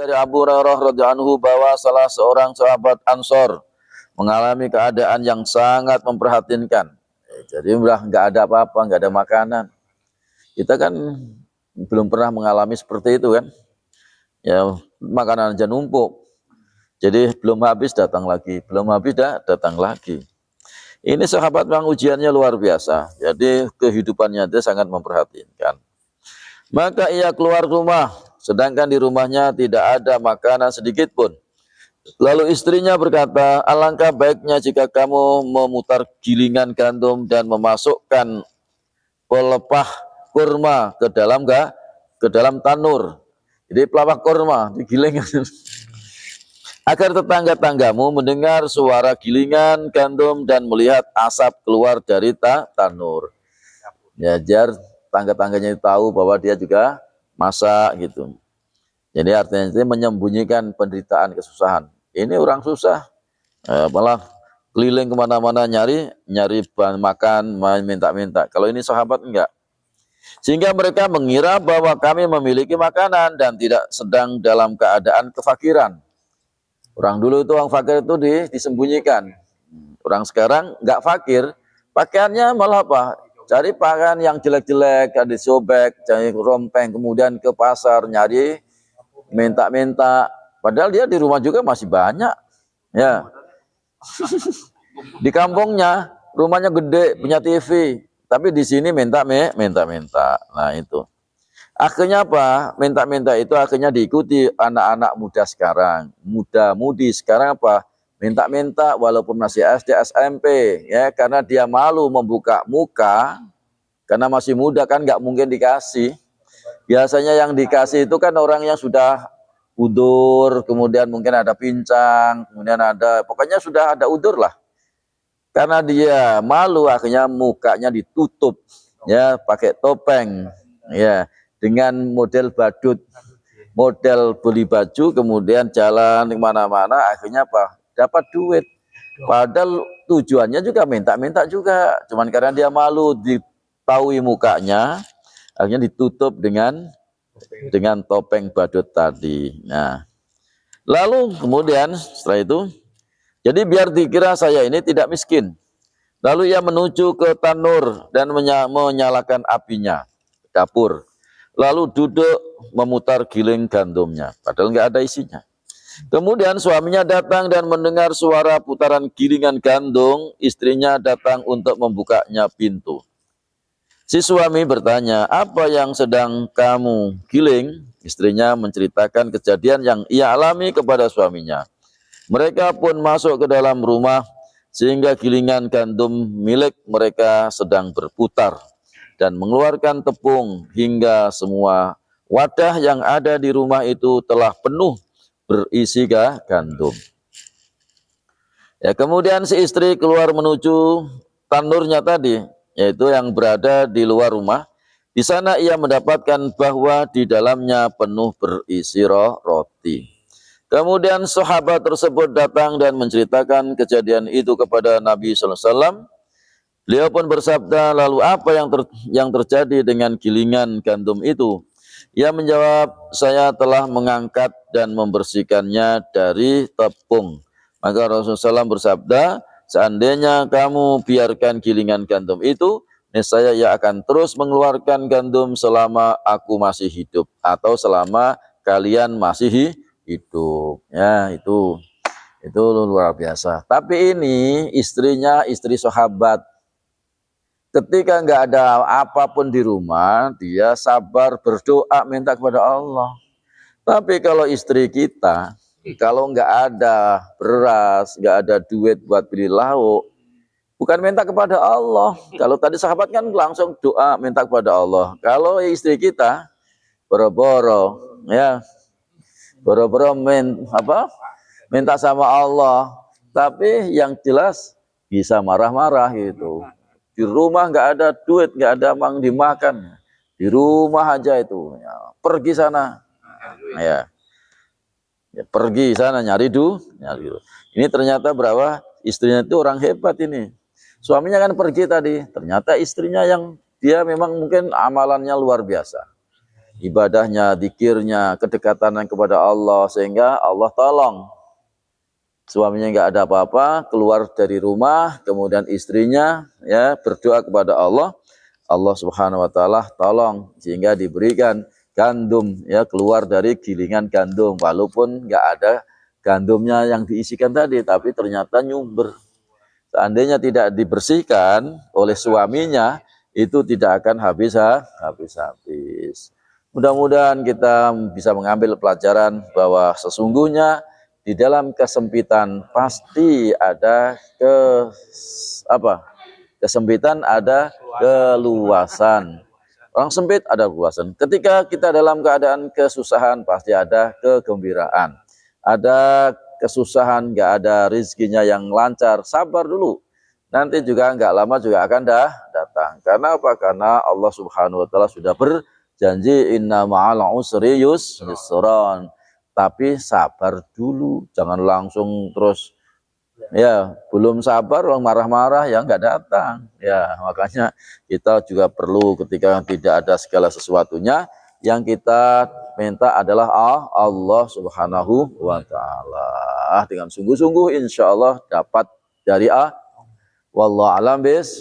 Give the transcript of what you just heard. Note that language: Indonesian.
Dari Abu Hurairah radhiyallahu anhu bahwa salah seorang sahabat Ansor mengalami keadaan yang sangat memprihatinkan. Jadi udah nggak ada apa-apa, nggak ada makanan. Kita kan belum pernah mengalami seperti itu kan. Ya makanan aja numpuk. Jadi belum habis datang lagi, belum habis datang lagi. Ini sahabat memang ujiannya luar biasa. Jadi kehidupannya dia sangat memprihatinkan. Maka ia keluar rumah, sedangkan di rumahnya tidak ada makanan sedikit pun. Lalu istrinya berkata, alangkah baiknya jika kamu memutar gilingan gandum dan memasukkan pelepah kurma ke dalam tanur. Jadi pelepah kurma digiling agar tetangga-tanggamu mendengar suara gilingan gandum dan melihat asap keluar dari tanur. Ya, jar tangga-tangganya tahu bahwa dia juga masak gitu. Jadi artinya itu menyembunyikan penderitaan, kesusahan. Ini orang susah, malah keliling kemana-mana nyari bahan makan, minta-minta. Kalau ini sahabat enggak. Sehingga mereka mengira bahwa kami memiliki makanan dan tidak sedang dalam keadaan kefakiran. Orang dulu itu orang fakir itu disembunyikan. Orang sekarang enggak fakir, pakaiannya malah apa? Cari pakaian yang jelek-jelek, ada sobek, cari rompeng, kemudian ke pasar nyari minta-minta. Padahal dia di rumah juga masih banyak. Ya. Di kampungnya rumahnya gede, punya TV, tapi di sini minta-minta. Nah, itu. Akhirnya apa? Minta-minta itu akhirnya diikuti anak-anak muda sekarang. Muda-mudi sekarang apa? Minta-minta walaupun masih SD, SMP, ya, karena dia malu membuka muka, karena masih muda kan nggak mungkin dikasih. Biasanya yang dikasih itu kan orang yang sudah udur, kemudian mungkin ada pincang, kemudian ada, pokoknya sudah ada udur lah. Karena dia malu akhirnya mukanya ditutup, ya, pakai topeng, ya, dengan model badut, model beli baju, kemudian jalan di mana-mana, akhirnya apa? Dapat duit. Padahal tujuannya juga minta-minta juga. Cuman karena dia malu ditahui mukanya, akhirnya ditutup dengan topeng badut tadi. Nah, lalu kemudian setelah itu, jadi biar dikira saya ini tidak miskin. Lalu ia menuju ke tanur dan menyalakan apinya, dapur. Lalu duduk memutar giling gandumnya, padahal nggak ada isinya. Kemudian suaminya datang dan mendengar suara putaran gilingan gandum, istrinya datang untuk membukanya pintu. Si suami bertanya, apa yang sedang kamu giling? Istrinya menceritakan kejadian yang ia alami kepada suaminya. Mereka pun masuk ke dalam rumah, sehingga gilingan gandum milik mereka sedang berputar dan mengeluarkan tepung hingga semua wadah yang ada di rumah itu telah penuh berisi gandum. Ya, kemudian si istri keluar menuju tanurnya tadi, yaitu yang berada di luar rumah. Di sana ia mendapatkan bahwa di dalamnya penuh berisi roti. Kemudian sahabat tersebut datang dan menceritakan kejadian itu kepada Nabi SAW. Beliau pun bersabda, lalu apa yang terjadi dengan gilingan gandum itu? Ia menjawab, saya telah mengangkat dan membersihkannya dari tepung. Maka Rasulullah SAW bersabda, seandainya kamu biarkan gilingan gandum itu, niscaya ia akan terus mengeluarkan gandum selama aku masih hidup atau selama kalian masih hidup. Ya, itu luar biasa. Tapi ini istrinya istri sahabat. Ketika nggak ada apapun di rumah, dia sabar berdoa minta kepada Allah. Tapi kalau istri kita, kalau nggak ada beras, nggak ada duit buat beli lauk, bukan minta kepada Allah. Kalau tadi sahabat kan langsung doa minta kepada Allah. Kalau istri kita boro-boro, ya, boro-boro minta sama Allah. Tapi yang jelas bisa marah-marah gitu. Di rumah nggak ada duit, nggak ada mang dimakan, di rumah aja itu, ya, pergi sana, ya, pergi sana nyari duit. Ini ternyata berapa? Istrinya itu orang hebat ini. Suaminya kan pergi tadi, ternyata istrinya yang dia memang mungkin amalannya luar biasa. ibadahnya, zikirnya, kedekatan kepada Allah, sehingga Allah tolong. Suaminya nggak ada apa-apa, keluar dari rumah, kemudian istrinya ya berdoa kepada Allah, Allah Subhanahu wa taala tolong sehingga diberikan gandum ya, keluar dari gilingan gandum, walaupun nggak ada gandumnya yang diisikan tadi, tapi ternyata nyumber. Seandainya tidak dibersihkan oleh suaminya, itu tidak akan habis-habis. Mudah-mudahan kita bisa mengambil pelajaran bahwa sesungguhnya di dalam kesempitan pasti ada kesempitan, ada keluasan. Orang sempit ada keluasan. Ketika kita dalam keadaan kesusahan pasti ada kegembiraan. Ada kesusahan, nggak ada rezekinya yang lancar, sabar dulu. Nanti juga nggak lama juga akan datang. Karena apa? Karena Allah Subhanahu wa taala sudah berjanji inna ma'al usri yusran. Tapi sabar dulu, jangan langsung terus ya belum sabar orang marah-marah ya nggak datang. Ya makanya kita juga perlu ketika tidak ada segala sesuatunya, yang kita minta adalah Allah Subhanahu wa taala. Dengan sungguh-sungguh insya Allah dapat dari wallahu alam bis.